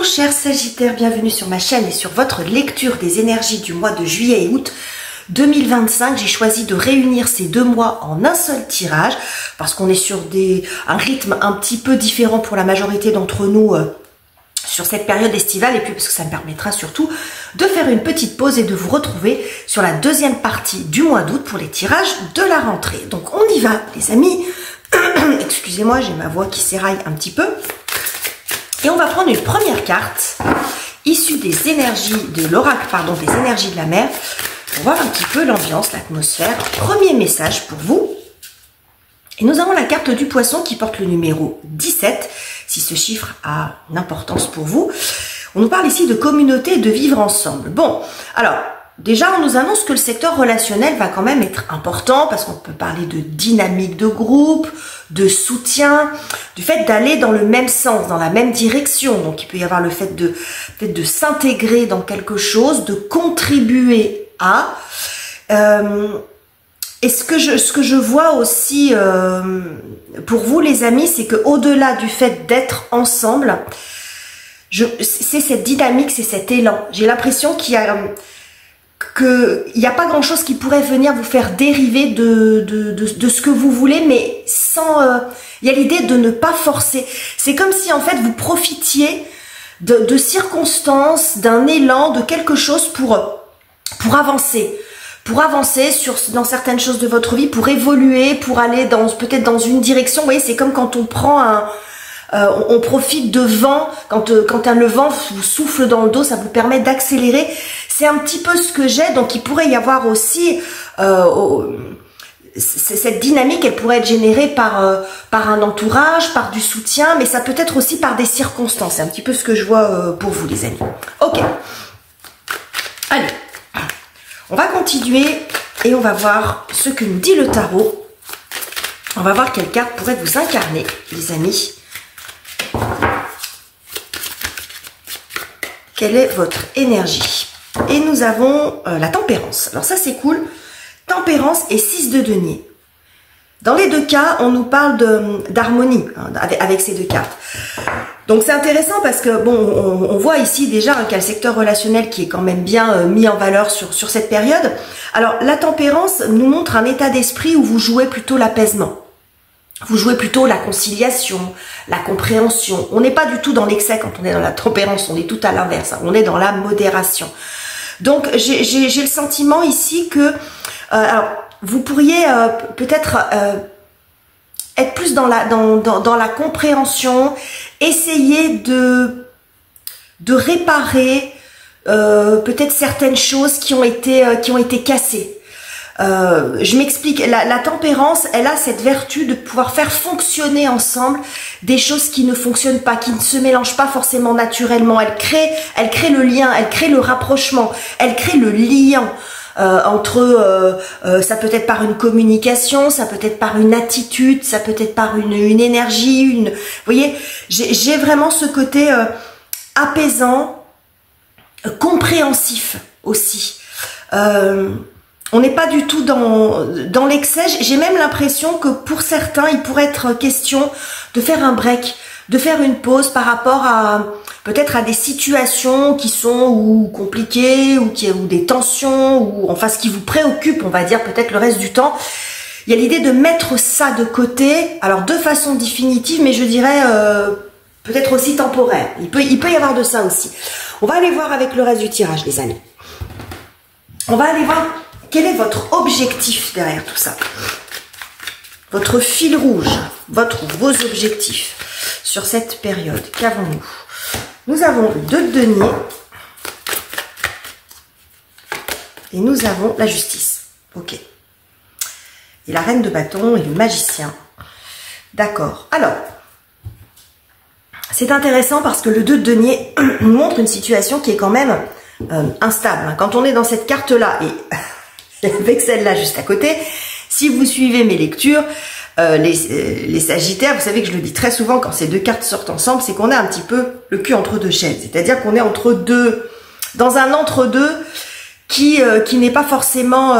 Bonjour chers Sagittaires, bienvenue sur ma chaîne et sur votre lecture des énergies du mois de juillet et août 2025. J'ai choisi de réunir ces deux mois en un seul tirage parce qu'on est sur un rythme un petit peu différent pour la majorité d'entre nous sur cette période estivale, et puis parce que ça me permettra surtout de faire une petite pause et de vous retrouver sur la deuxième partie du mois d'août pour les tirages de la rentrée. Donc on y va les amis. Excusez-moi, j'ai ma voix qui s'éraille un petit peu. Et on va prendre une première carte issue des énergies de l'oracle, pardon, des énergies de la mer, pour voir un petit peu l'ambiance, l'atmosphère. Premier message pour vous. Et nous avons la carte du poisson qui porte le numéro 17, si ce chiffre a une importance pour vous. On nous parle ici de communauté et de vivre ensemble. Bon, alors, déjà, on nous annonce que le secteur relationnel va quand même être important parce qu'on peut parler de dynamique de groupe, de soutien, du fait d'aller dans le même sens, dans la même direction. Donc, il peut y avoir le fait de s'intégrer dans quelque chose, de contribuer à... Et ce que je vois aussi pour vous, les amis, c'est que au-delà du fait d'être ensemble, c'est cette dynamique, c'est cet élan. J'ai l'impression qu'il n'y a pas grand chose qui pourrait venir vous faire dériver de ce que vous voulez, mais sans... il y a l'idée de ne pas forcer. C'est comme si en fait vous profitiez de circonstances, d'un élan, de quelque chose pour avancer. Pour avancer dans certaines choses de votre vie, pour évoluer, pour aller peut-être dans une direction. Vous voyez, c'est comme quand on prend on profite de vent, quand le vent vous souffle dans le dos, ça vous permet d'accélérer. C'est un petit peu ce que j'ai, donc il pourrait y avoir aussi cette dynamique, elle pourrait être générée par un entourage, par du soutien, mais ça peut être aussi par des circonstances. C'est un petit peu ce que je vois pour vous les amis. Ok, allez, on va continuer et on va voir ce que nous dit le tarot. On va voir quelle carte pourrait vous incarner les amis. Quelle est votre énergie? Et nous avons la tempérance. Alors ça c'est cool. Tempérance et 6 de denier. Dans les deux cas, on nous parle d'harmonie avec ces deux cartes. Donc c'est intéressant parce que bon, on voit ici déjà qu'il y a le secteur relationnel qui est quand même bien mis en valeur sur cette période. Alors la tempérance nous montre un état d'esprit où vous jouez plutôt l'apaisement. Vous jouez plutôt la conciliation, la compréhension. On n'est pas du tout dans l'excès quand on est dans la tempérance, on est tout à l'inverse, hein. On est dans la modération. Donc j'ai le sentiment ici que alors, vous pourriez peut-être être plus dans la compréhension, essayer de réparer peut-être certaines choses qui ont été cassées. Je m'explique, la tempérance, elle a cette vertu de pouvoir faire fonctionner ensemble des choses qui ne fonctionnent pas, qui ne se mélangent pas forcément naturellement. Elle crée le lien, elle crée le rapprochement, elle crée le lien entre, ça peut être par une communication, ça peut être par une attitude, ça peut être par une énergie, vous voyez, j'ai vraiment ce côté apaisant, compréhensif aussi. On n'est pas du tout dans l'excès. J'ai même l'impression que pour certains, il pourrait être question de faire un break, de faire une pause par rapport à peut-être à des situations qui sont ou compliquées ou des tensions ou enfin ce qui vous préoccupe, on va dire peut-être le reste du temps. Il y a l'idée de mettre ça de côté, alors de façon définitive, mais je dirais peut-être aussi temporaire. Il peut y avoir de ça aussi. On va aller voir avec le reste du tirage, les amis. On va aller voir quel est votre objectif derrière tout ça. Votre fil rouge, vos objectifs sur cette période. Qu'avons-nous? Nous avons le 2 de denier et nous avons la justice. Ok. Et la reine de bâton et le magicien. D'accord. Alors, c'est intéressant parce que le 2 de denier nous montre une situation qui est quand même instable. Quand on est dans cette carte-là et avec celle-là juste à côté, si vous suivez mes lectures, les Sagittaires, vous savez que je le dis très souvent quand ces deux cartes sortent ensemble, c'est qu'on a un petit peu le cul entre deux chaises. C'est-à-dire qu'on est entre deux, dans un entre-deux qui n'est pas forcément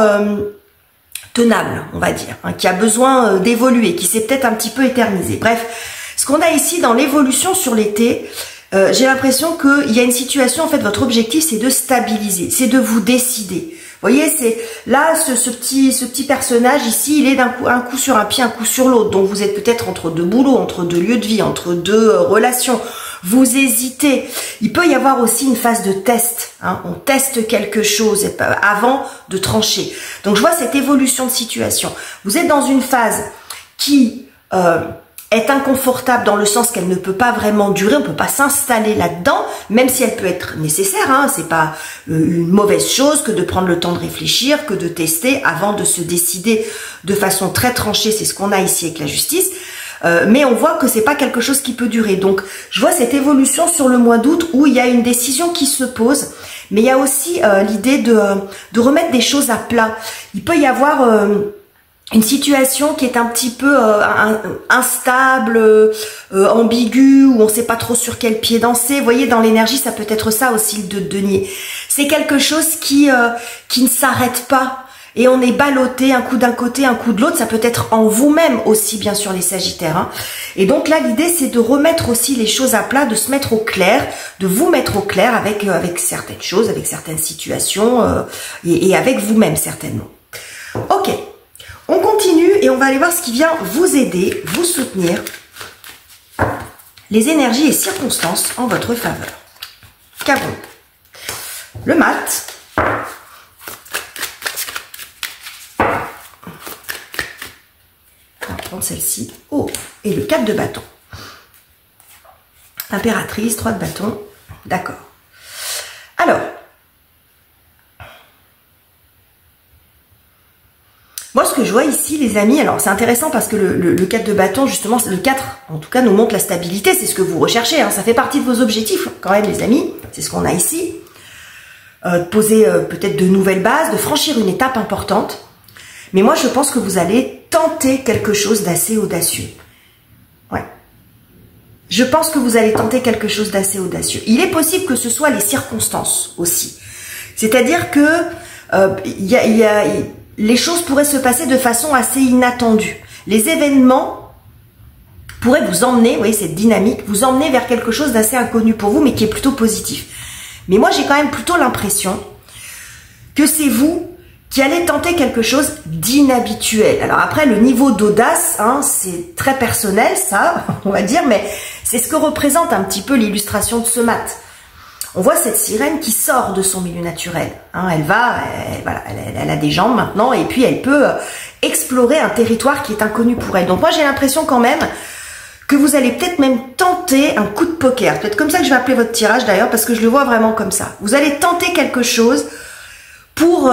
tenable, on va dire, hein, qui a besoin d'évoluer, qui s'est peut-être un petit peu éternisé. Bref, ce qu'on a ici dans l'évolution sur l'été, j'ai l'impression qu'il y a une situation, en fait, votre objectif, c'est de stabiliser, c'est de vous décider. Vous voyez, c'est là, ce petit personnage ici, il est un coup sur un pied, un coup sur l'autre. Donc, vous êtes peut-être entre deux boulots, entre deux lieux de vie, entre deux relations. Vous hésitez. Il peut y avoir aussi une phase de test. Hein. On teste quelque chose avant de trancher. Donc, je vois cette évolution de situation. Vous êtes dans une phase qui est inconfortable dans le sens qu'elle ne peut pas vraiment durer, on ne peut pas s'installer là-dedans, même si elle peut être nécessaire, hein, c'est pas une mauvaise chose que de prendre le temps de réfléchir, que de tester avant de se décider de façon très tranchée, c'est ce qu'on a ici avec la justice, mais on voit que c'est pas quelque chose qui peut durer. Donc je vois cette évolution sur le mois d'août où il y a une décision qui se pose, mais il y a aussi l'idée de remettre des choses à plat. Il peut y avoir une situation qui est un petit peu instable, ambiguë, où on ne sait pas trop sur quel pied danser. Vous voyez, dans l'énergie, ça peut être ça aussi, le 2 de denier. C'est quelque chose qui ne s'arrête pas. Et on est ballotté, un coup d'un côté, un coup de l'autre. Ça peut être en vous-même aussi, bien sûr, les Sagittaires. Hein. Et donc là, l'idée, c'est de remettre aussi les choses à plat, de se mettre au clair, de vous mettre au clair avec certaines choses, avec certaines situations, et avec vous-même, certainement. Ok. On continue et on va aller voir ce qui vient vous aider, vous soutenir, les énergies et circonstances en votre faveur. Qu'avons-nous? Le mat. On va prendre celle-ci. Oh, et le 4 de bâton. Impératrice, 3 de bâton. D'accord. Alors, moi, ce que je vois ici, les amis, alors c'est intéressant parce que le 4 de bâton, justement, le 4, en tout cas, nous montre la stabilité, c'est ce que vous recherchez, hein, ça fait partie de vos objectifs, quand même, les amis, c'est ce qu'on a ici. Poser peut-être de nouvelles bases, de franchir une étape importante. Mais moi, je pense que vous allez tenter quelque chose d'assez audacieux. Ouais. Je pense que vous allez tenter quelque chose d'assez audacieux. Il est possible que ce soit les circonstances aussi. C'est-à-dire que les choses pourraient se passer de façon assez inattendue. Les événements pourraient vous emmener, vous voyez cette dynamique, vous emmener vers quelque chose d'assez inconnu pour vous, mais qui est plutôt positif. Mais moi, j'ai quand même plutôt l'impression que c'est vous qui allez tenter quelque chose d'inhabituel. Alors après, le niveau d'audace, hein, c'est très personnel, ça, on va dire, mais c'est ce que représente un petit peu l'illustration de ce mat. On voit cette sirène qui sort de son milieu naturel. Hein, elle a des jambes maintenant et puis elle peut explorer un territoire qui est inconnu pour elle. Donc moi j'ai l'impression quand même que vous allez peut-être même tenter un coup de poker. Peut-être comme ça que je vais appeler votre tirage d'ailleurs parce que je le vois vraiment comme ça. Vous allez tenter quelque chose pour...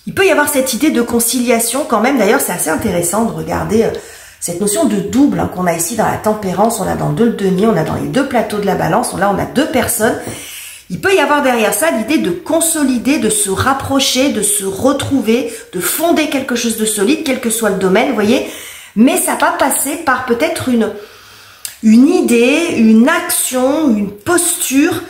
il peut y avoir cette idée de conciliation quand même. D'ailleurs c'est assez intéressant de regarder... cette notion de double hein, qu'on a ici dans la tempérance, on a dans le denier, on a dans les deux plateaux de la balance, là on a deux personnes. Il peut y avoir derrière ça l'idée de consolider, de se rapprocher, de se retrouver, de fonder quelque chose de solide, quel que soit le domaine, vous voyez. Mais ça va passer par peut-être une idée, une action, une posture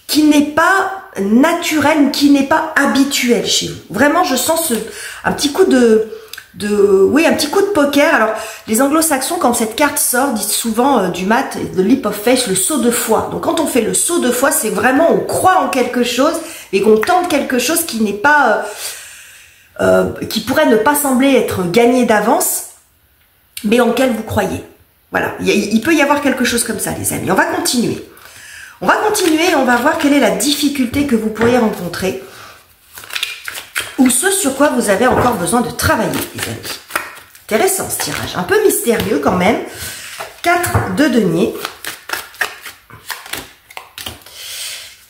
qui n'est pas naturelle ou qui n'est pas habituelle chez vous. Vraiment, je sens un petit coup un petit coup de poker. Alors, les anglo-saxons, quand cette carte sort, disent souvent du mat, the leap of faith, le saut de foi. Donc, quand on fait le saut de foi, c'est vraiment, on croit en quelque chose et qu'on tente quelque chose qui n'est pas, qui pourrait ne pas sembler être gagné d'avance, mais en lequel vous croyez. Voilà. Il peut y avoir quelque chose comme ça, les amis. On va continuer. On va continuer et on va voir quelle est la difficulté que vous pourriez rencontrer. Ou ce sur quoi vous avez encore besoin de travailler, les amis. Intéressant ce tirage, un peu mystérieux quand même. 4 de denier.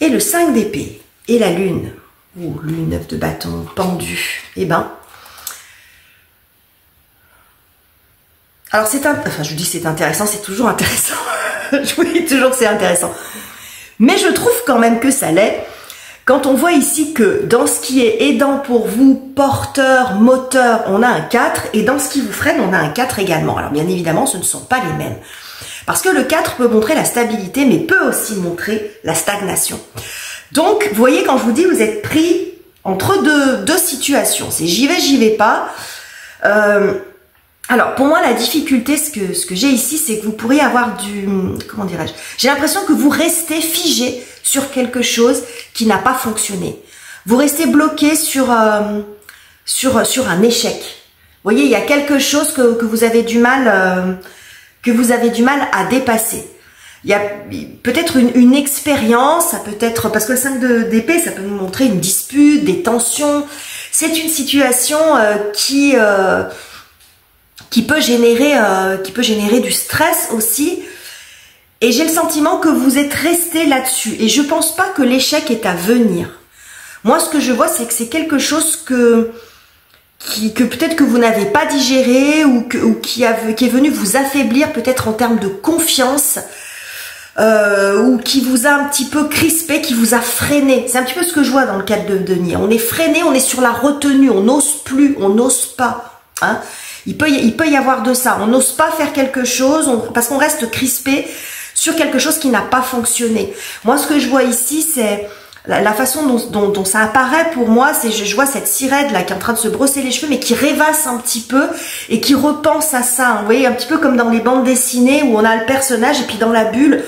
Et le 5 d'épée. Et la lune. Ouh, lune, 9 de bâton, pendu. Eh ben. Alors je dis c'est intéressant, c'est toujours intéressant. Je vous dis toujours que c'est intéressant. Mais je trouve quand même que ça l'est. Quand on voit ici que dans ce qui est aidant pour vous, porteur, moteur, on a un 4 et dans ce qui vous freine, on a un 4 également. Alors bien évidemment, ce ne sont pas les mêmes. Parce que le 4 peut montrer la stabilité, mais peut aussi montrer la stagnation. Donc, vous voyez, quand je vous dis, vous êtes pris entre deux situations. C'est j'y vais pas. Alors, pour moi, la difficulté, ce que j'ai ici, c'est que vous pourriez avoir comment dirais-je, j'ai l'impression que vous restez figé sur quelque chose qui n'a pas fonctionné. Vous restez bloqué sur un échec. Vous voyez, il y a quelque chose que vous avez du mal, à dépasser. Il y a peut-être une expérience, ça peut être, parce que le 5 d'épée, ça peut nous montrer une dispute, des tensions. C'est une situation qui peut générer du stress aussi. Et j'ai le sentiment que vous êtes resté là-dessus. Et je pense pas que l'échec est à venir. Moi, ce que je vois, c'est que c'est quelque chose que peut-être que vous n'avez pas digéré ou qui est venu vous affaiblir peut-être en termes de confiance ou qui vous a un petit peu crispé, qui vous a freiné. C'est un petit peu ce que je vois dans le cadre de Denier. On est freiné, on est sur la retenue, on n'ose plus, on n'ose pas. Hein. Il peut y avoir de ça. On n'ose pas faire quelque chose parce qu'on reste crispé sur quelque chose qui n'a pas fonctionné. Moi, ce que je vois ici, c'est la façon dont ça apparaît pour moi, c'est je vois cette sirène là qui est en train de se brosser les cheveux, mais qui rêvasse un petit peu et qui repense à ça. Vous voyez, un petit peu comme dans les bandes dessinées où on a le personnage et puis dans la bulle,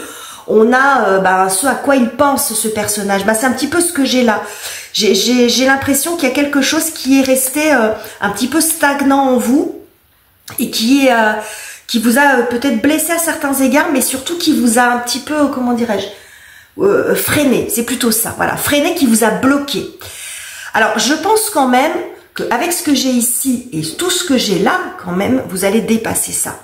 on a ce à quoi il pense ce personnage. C'est un petit peu ce que j'ai là. J'ai l'impression qu'il y a quelque chose qui est resté un petit peu stagnant en vous et qui vous a peut-être blessé à certains égards, mais surtout qui vous a un petit peu, comment dirais-je, freiné, c'est plutôt ça, voilà, freiné, qui vous a bloqué. Alors, je pense quand même qu'avec ce que j'ai ici et tout ce que j'ai là, quand même, vous allez dépasser ça.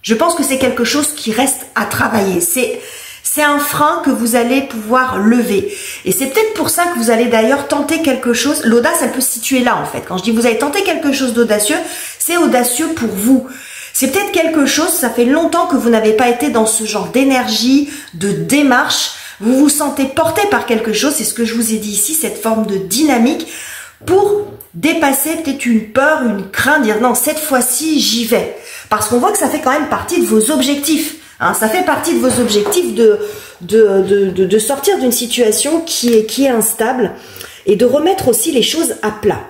Je pense que c'est quelque chose qui reste à travailler. C'est un frein que vous allez pouvoir lever. Et c'est peut-être pour ça que vous allez d'ailleurs tenter quelque chose. L'audace, elle peut se situer là, en fait. Quand je dis vous allez tenter quelque chose d'audacieux, c'est audacieux pour vous. C'est peut-être quelque chose, ça fait longtemps que vous n'avez pas été dans ce genre d'énergie, de démarche. Vous vous sentez porté par quelque chose, c'est ce que je vous ai dit ici, cette forme de dynamique pour dépasser peut-être une peur, une crainte, dire non, cette fois-ci, j'y vais. Parce qu'on voit que ça fait quand même partie de vos objectifs. Hein, ça fait partie de vos objectifs de sortir d'une situation qui est instable et de remettre aussi les choses à plat.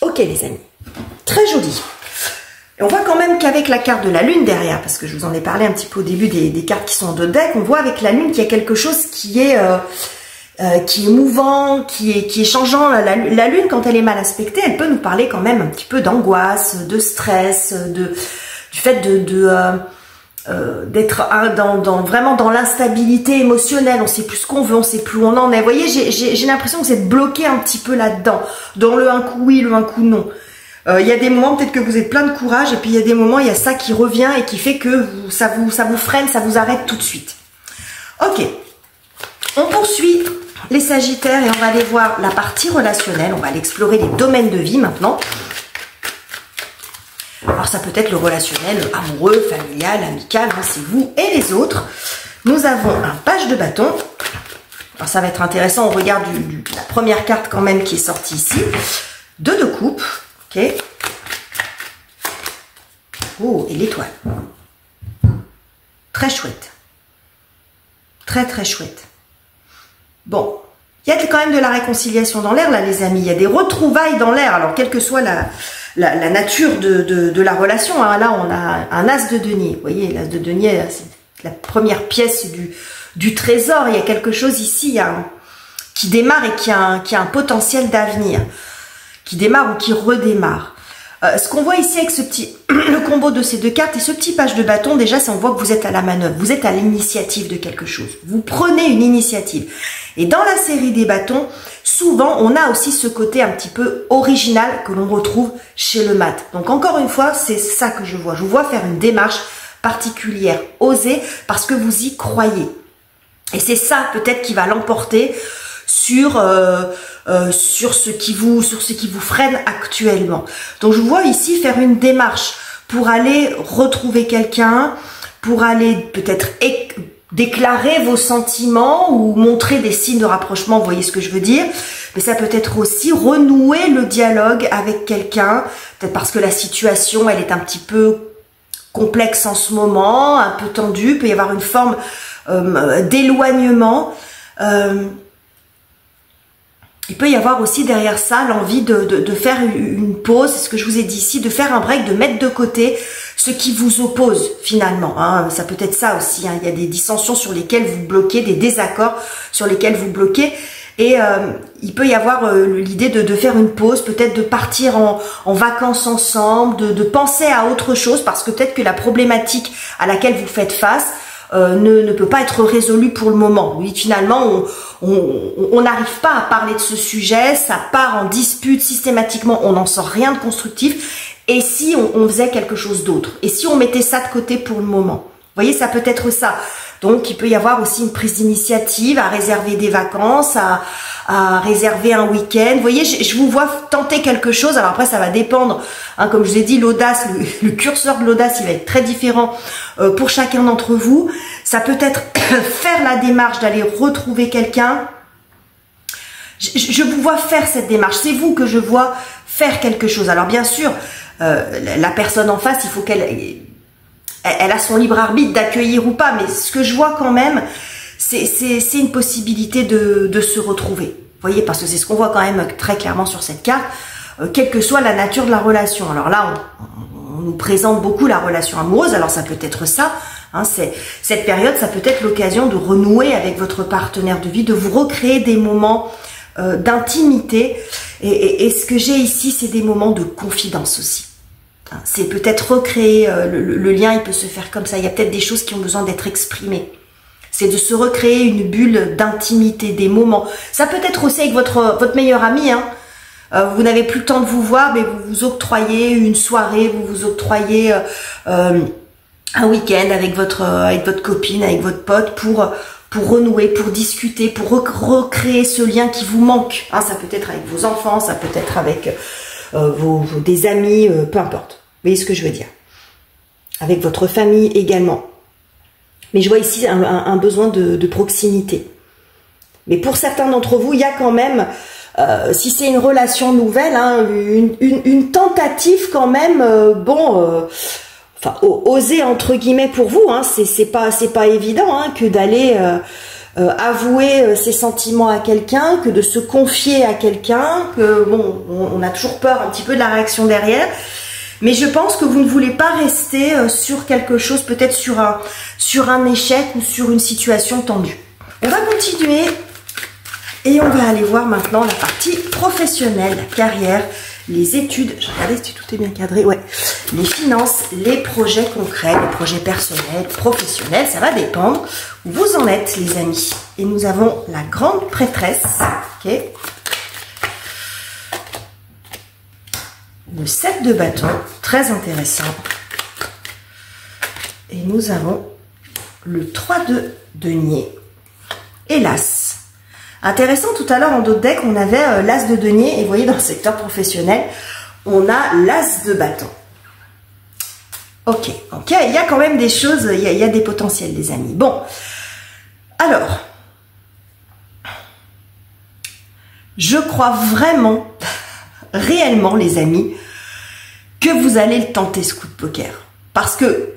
Ok les amis, très joli. Et on voit quand même qu'avec la carte de la lune derrière, parce que je vous en ai parlé un petit peu au début des cartes qui sont en deux decks, on voit avec la lune qu'il y a quelque chose qui est mouvant, qui est changeant. La lune, quand elle est mal aspectée, elle peut nous parler quand même un petit peu d'angoisse, de stress, du fait d'être vraiment dans l'instabilité émotionnelle. On sait plus ce qu'on veut, on sait plus où on en est. Vous voyez, j'ai l'impression que vous êtes bloqué un petit peu là-dedans, dans le un coup oui, le un coup non. Il y a des moments peut-être que vous êtes plein de courage et puis il y a des moments il y a ça qui revient et qui fait que ça vous freine, ça vous arrête tout de suite. Ok, on poursuit les Sagittaires et on va aller voir la partie relationnelle. On va aller explorer les domaines de vie maintenant. Alors ça peut être le relationnel amoureux, familial, amical, hein, c'est vous et les autres. Nous avons un page de bâton. Alors ça va être intéressant, on regarde la première carte quand même qui est sortie ici. 2 de coupe. Ok. Oh, et l'étoile. Très chouette. Très, très chouette. Bon, il y a quand même de la réconciliation dans l'air, là, les amis. Il y a des retrouvailles dans l'air. Alors, quelle que soit la nature de la relation, hein, là, on a un as de denier. Vous voyez, l'as de denier, c'est la première pièce du trésor. Il y a quelque chose ici qui démarre et qui a un potentiel d'avenir. Qui démarre ou qui redémarre. Ce qu'on voit ici avec le combo de ces deux cartes et ce petit page de bâton, déjà, c'est on voit que vous êtes à la manœuvre, vous êtes à l'initiative de quelque chose. Vous prenez une initiative. Et dans la série des bâtons, souvent, on a aussi ce côté un petit peu original que l'on retrouve chez le mat. Donc, encore une fois, c'est ça que je vois. Je vous vois faire une démarche particulière, osée, parce que vous y croyez. Et c'est ça, peut-être, qui va l'emporter sur ce qui vous freine actuellement. Donc je vous vois ici faire une démarche pour aller retrouver quelqu'un, pour aller peut-être déclarer vos sentiments ou montrer des signes de rapprochement, vous voyez ce que je veux dire. Mais ça peut être aussi renouer le dialogue avec quelqu'un, peut-être parce que la situation elle est un petit peu complexe en ce moment, un peu tendue, il peut y avoir une forme il peut y avoir aussi derrière ça l'envie de faire une pause, c'est ce que je vous ai dit ici, de faire un break, de mettre de côté ce qui vous oppose finalement. Hein. Ça peut être ça aussi, hein. Il y a des dissensions sur lesquelles vous bloquez, des désaccords sur lesquels vous bloquez. Et il peut y avoir l'idée de faire une pause, peut-être de partir en vacances ensemble, de penser à autre chose, parce que peut-être que la problématique à laquelle vous faites face ne peut pas être résolue pour le moment. Oui, finalement, on n'arrive pas à parler de ce sujet, ça part en dispute systématiquement, on n'en sort rien de constructif. Et si on faisait quelque chose d'autre? Et si on mettait ça de côté pour le moment? Vous voyez, ça peut être ça. Donc, il peut y avoir aussi une prise d'initiative à réserver des vacances, à réserver un week-end. Vous voyez, je vous vois tenter quelque chose. Alors après, ça va dépendre. Hein, comme je vous ai dit, l'audace, le curseur de l'audace, il va être très différent pour chacun d'entre vous. Ça peut être faire la démarche d'aller retrouver quelqu'un. Je vous vois faire cette démarche. C'est vous que je vois faire quelque chose. Alors bien sûr, la personne en face, il faut elle a son libre arbitre d'accueillir ou pas, mais ce que je vois quand même, c'est une possibilité de se retrouver. Vous voyez, parce que c'est ce qu'on voit quand même très clairement sur cette carte, quelle que soit la nature de la relation. Alors là, on nous présente beaucoup la relation amoureuse, alors ça peut être ça, hein, cette période, ça peut être l'occasion de renouer avec votre partenaire de vie, de vous recréer des moments d'intimité, et ce que j'ai ici, c'est des moments de confidence aussi. C'est peut-être recréer, le lien, il peut se faire comme ça. Il y a peut-être des choses qui ont besoin d'être exprimées. C'est de se recréer une bulle d'intimité, des moments. Ça peut être aussi avec votre meilleur ami. Hein. Vous n'avez plus le temps de vous voir, mais vous vous octroyez une soirée, vous vous octroyez un week-end avec votre copine, avec votre pote pour renouer, pour discuter, pour recréer ce lien qui vous manque. Hein, ça peut être avec vos enfants, ça peut être avec des amis, peu importe. Vous voyez ce que je veux dire? Avec votre famille également. Mais je vois ici un besoin de proximité. Mais pour certains d'entre vous, il y a quand même, si c'est une relation nouvelle, hein, une tentative quand même, enfin, oser entre guillemets pour vous. Hein, c'est pas évident hein, que d'aller avouer ses sentiments à quelqu'un, que de se confier à quelqu'un, que bon, on a toujours peur un petit peu de la réaction derrière. Mais je pense que vous ne voulez pas rester sur quelque chose, peut-être sur un échec ou sur une situation tendue. On va continuer et on va aller voir maintenant la partie professionnelle, la carrière, les études. Je regardais si tout est bien cadré. Ouais. Les finances, les projets concrets, les projets personnels, professionnels, ça va dépendre où vous en êtes, les amis. Et nous avons la grande prêtresse. Ok. Le 7 de bâton, très intéressant. Et nous avons le 3 de denier et l'as. Intéressant, tout à l'heure en d'autres decks, on avait l'as de denier. Et vous voyez, dans le secteur professionnel, on a l'as de bâton. Ok, donc il y a quand même des choses, il y a des potentiels, les amis. Bon, alors, je crois vraiment, réellement, les amis, que vous allez le tenter, ce coup de poker. Parce que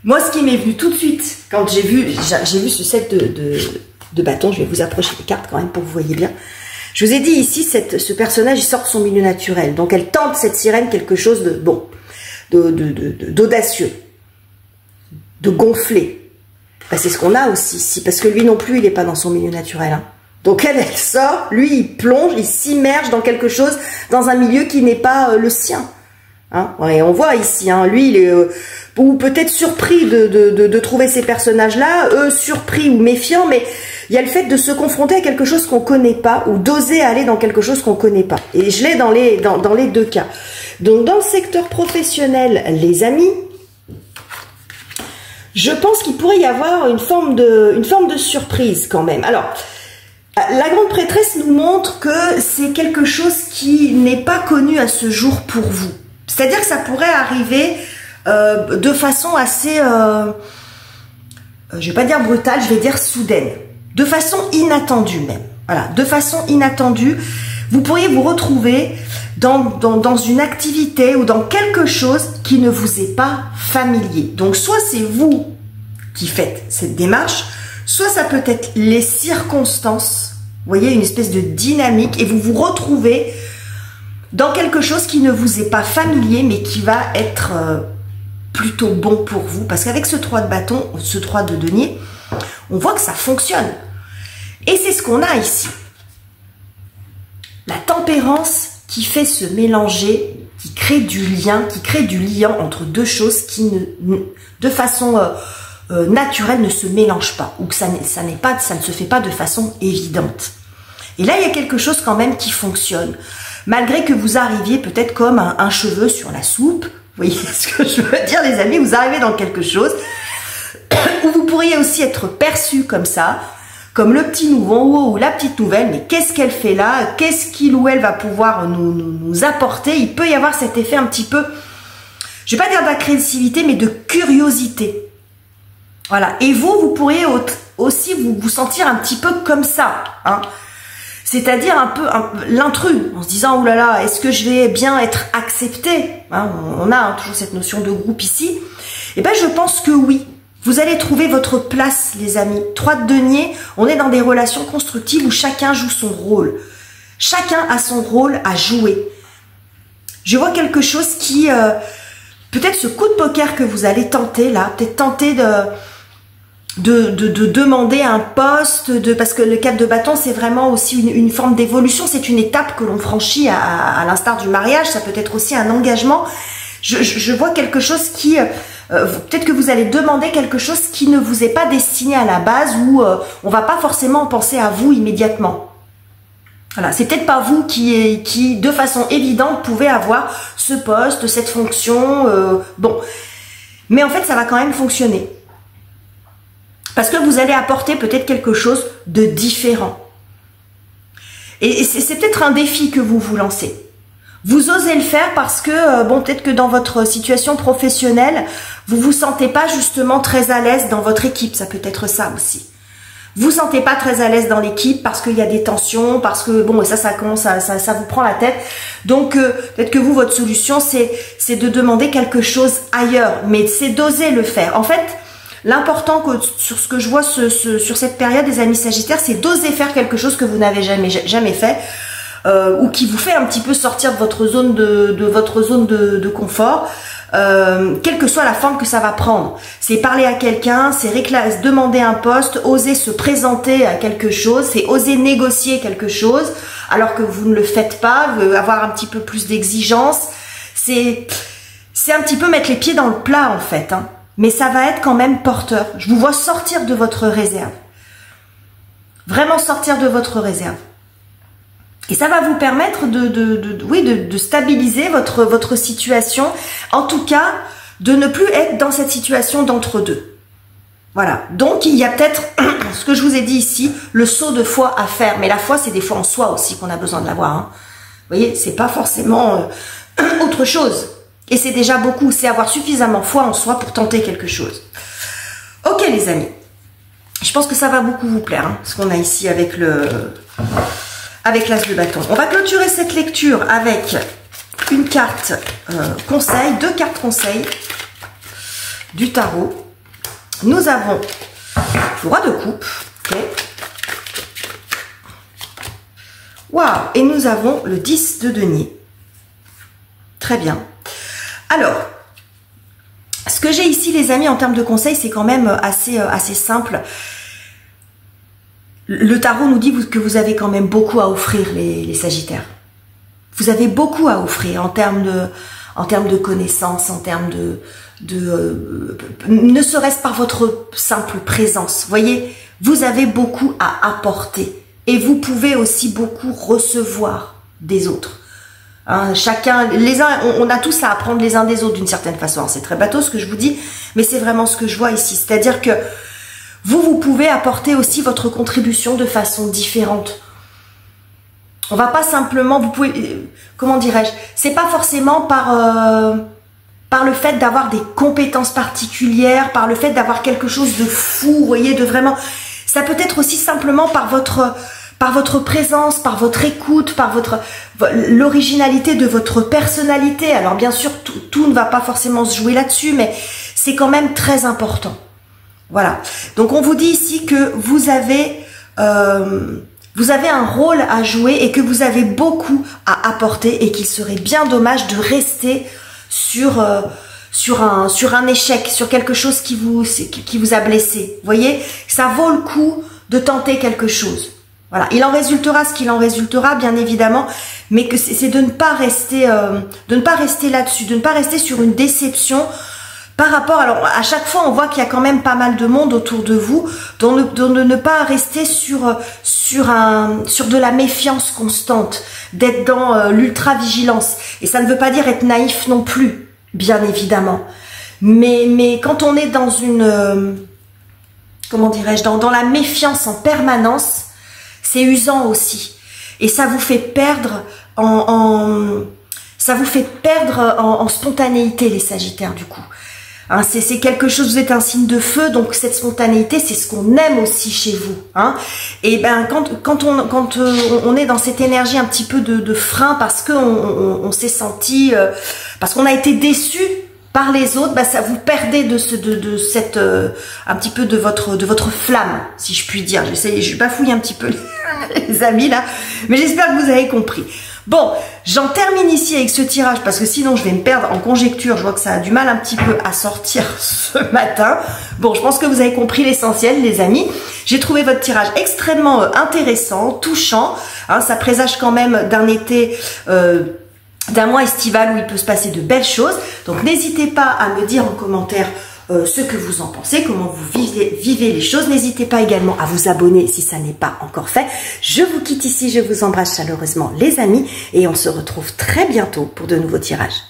moi, ce qui m'est venu tout de suite, quand j'ai vu ce set de bâton, je vais vous approcher les cartes quand même pour que vous voyez bien. Je vous ai dit ici, ce personnage, il sort de son milieu naturel. Donc, elle tente, cette sirène, quelque chose de bon, d'audacieux, de gonflé. Ben, c'est ce qu'on a aussi ici, parce que lui non plus, il n'est pas dans son milieu naturel. Hein. Donc, elle sort, lui, il plonge, il s'immerge dans quelque chose, dans un milieu qui n'est pas le sien. Hein, et on voit ici, hein, lui, il est ou peut-être surpris de trouver ces personnages-là, eux surpris ou méfiants, mais il y a le fait de se confronter à quelque chose qu'on connaît pas ou d'oser aller dans quelque chose qu'on connaît pas. Et je l'ai dans les deux cas. Donc dans le secteur professionnel, les amis, je pense qu'il pourrait y avoir une forme de surprise quand même. Alors, la grande prêtresse nous montre que c'est quelque chose qui n'est pas connu à ce jour pour vous. C'est-à-dire que ça pourrait arriver de façon assez, je vais pas dire brutale, je vais dire soudaine, de façon inattendue même. Voilà, de façon inattendue, vous pourriez vous retrouver dans une activité ou dans quelque chose qui ne vous est pas familier. Donc soit c'est vous qui faites cette démarche, soit ça peut être les circonstances voyez, une espèce de dynamique, et vous vous retrouvez dans quelque chose qui ne vous est pas familier, mais qui va être plutôt bon pour vous. Parce qu'avec ce 3 de bâton, ce 3 de denier, on voit que ça fonctionne. Et c'est ce qu'on a ici. La tempérance qui fait se mélanger, qui crée du lien, entre deux choses qui de façon naturelle ne se mélangent pas, ou que ça ne se fait pas de façon évidente. Et là, il y a quelque chose quand même qui fonctionne. Malgré que vous arriviez peut-être comme un cheveu sur la soupe, vous voyez ce que je veux dire, les amis, vous arrivez dans quelque chose où vous pourriez aussi être perçu comme ça, comme le petit nouveau ou la petite nouvelle, mais qu'est-ce qu'elle fait là? Qu'est-ce qu'il ou elle va pouvoir nous apporter? Il peut y avoir cet effet un petit peu, je vais pas dire d'agressivité, mais de curiosité. Voilà. Et vous pourriez aussi vous sentir un petit peu comme ça, hein. C'est-à-dire un peu l'intrus, en se disant, oh là là, est-ce que je vais bien être accepté, hein, on a toujours cette notion de groupe ici. Et ben je pense que oui. Vous allez trouver votre place, les amis. 3 de denier, on est dans des relations constructives où chacun joue son rôle. Chacun a son rôle à jouer. Je vois quelque chose qui... peut-être ce coup de poker que vous allez tenter, là, peut-être tenter de demander un poste, parce que le 4 de bâton, c'est vraiment aussi une forme d'évolution. C'est une étape que l'on franchit à l'instar du mariage. Ça peut être aussi un engagement. Je vois quelque chose qui... peut-être que vous allez demander quelque chose qui ne vous est pas destiné à la base, ou on va pas forcément penser à vous immédiatement. Voilà, c'est peut-être pas vous qui de façon évidente pouvez avoir ce poste, cette fonction, bon. Mais en fait, ça va quand même fonctionner. Parce que vous allez apporter peut-être quelque chose de différent. Et c'est peut-être un défi que vous vous lancez. Vous osez le faire parce que, bon, peut-être que dans votre situation professionnelle, vous vous sentez pas justement très à l'aise dans votre équipe. Ça peut être ça aussi. Vous sentez pas très à l'aise dans l'équipe parce qu'il y a des tensions, parce que, bon, ça commence ça vous prend la tête. Donc, peut-être que vous, votre solution, c'est de demander quelque chose ailleurs. Mais c'est d'oser le faire. En fait, l'important sur ce que je vois sur cette période, les amis Sagittaires, c'est d'oser faire quelque chose que vous n'avez jamais fait. Ou qui vous fait un petit peu sortir de votre zone de confort, quelle que soit la forme que ça va prendre. C'est parler à quelqu'un, c'est demander un poste, oser se présenter à quelque chose, c'est oser négocier quelque chose, alors que vous ne le faites pas, avoir un petit peu plus d'exigence. C'est un petit peu mettre les pieds dans le plat, en fait, hein. Mais ça va être quand même porteur. Je vous vois sortir de votre réserve. Vraiment sortir de votre réserve. Et ça va vous permettre de stabiliser votre situation. En tout cas, de ne plus être dans cette situation d'entre-deux. Voilà. Donc, il y a peut-être, ce que je vous ai dit ici, le saut de foi à faire. Mais la foi, c'est des fois en soi aussi qu'on a besoin de l'avoir, hein. Vous voyez, c'est pas forcément autre chose. Et c'est déjà beaucoup. C'est avoir suffisamment foi en soi pour tenter quelque chose. Ok, les amis. Je pense que ça va beaucoup vous plaire, hein, ce qu'on a ici avec l'as de bâton. On va clôturer cette lecture avec une carte conseil, 2 cartes conseil du tarot. Nous avons le roi de coupe. Okay. Waouh! Et nous avons le 10 de denier. Très bien. Alors, ce que j'ai ici, les amis, en termes de conseils, c'est quand même assez simple. Le tarot nous dit que vous avez quand même beaucoup à offrir, les Sagittaires. Vous avez beaucoup à offrir en termes de connaissances, en termes ne serait-ce par votre simple présence. Vous voyez, vous avez beaucoup à apporter. Et vous pouvez aussi beaucoup recevoir des autres. Hein, chacun, les uns, on a tous à apprendre les uns des autres d'une certaine façon. C'est très bateau ce que je vous dis, mais c'est vraiment ce que je vois ici. C'est-à-dire que vous pouvez apporter aussi votre contribution de façon différente. On va pas simplement, vous pouvez, comment dirais-je, c'est pas forcément par le fait d'avoir des compétences particulières, par le fait d'avoir quelque chose de fou, vous voyez, de vraiment, ça peut être aussi simplement par votre présence, par votre écoute, par l'originalité de votre personnalité. Alors bien sûr, tout ne va pas forcément se jouer là-dessus, mais c'est quand même très important. Voilà. Donc on vous dit ici que vous avez vous avez un rôle à jouer et que vous avez beaucoup à apporter et qu'il serait bien dommage de rester sur un échec, sur quelque chose qui vous a blessé. Vous voyez, ça vaut le coup de tenter quelque chose. Voilà, il en résultera ce qu'il en résultera, bien évidemment, mais que c'est de ne pas rester là-dessus, de ne pas rester sur une déception par rapport. Alors, à chaque fois, on voit qu'il y a quand même pas mal de monde autour de vous, donc de ne pas rester sur de la méfiance constante, d'être dans l'ultra-vigilance. Et ça ne veut pas dire être naïf non plus, bien évidemment. Mais quand on est dans une, comment dirais-je, dans la méfiance en permanence, c'est usant aussi. Et ça vous fait perdre en spontanéité, les Sagittaires, du coup. Hein, c'est quelque chose, vous êtes un signe de feu, donc cette spontanéité, c'est ce qu'on aime aussi chez vous. Hein. Et ben quand on est dans cette énergie un petit peu de frein parce qu'on s'est senti, parce qu'on a été déçu par les autres, bah ça vous perdez de cette un petit peu de votre flamme, si je puis dire. Je bafouille un petit peu les amis là, mais j'espère que vous avez compris. Bon, j'en termine ici avec ce tirage parce que sinon je vais me perdre en conjecture. Je vois que ça a du mal un petit peu à sortir ce matin. Bon, je pense que vous avez compris l'essentiel, les amis. J'ai trouvé votre tirage extrêmement intéressant, touchant. Hein, ça présage quand même d'un été, d'un mois estival où il peut se passer de belles choses. Donc n'hésitez pas à me dire en commentaire ce que vous en pensez, comment vous vivez les choses. N'hésitez pas également à vous abonner si ça n'est pas encore fait. Je vous quitte ici, je vous embrasse chaleureusement les amis et on se retrouve très bientôt pour de nouveaux tirages.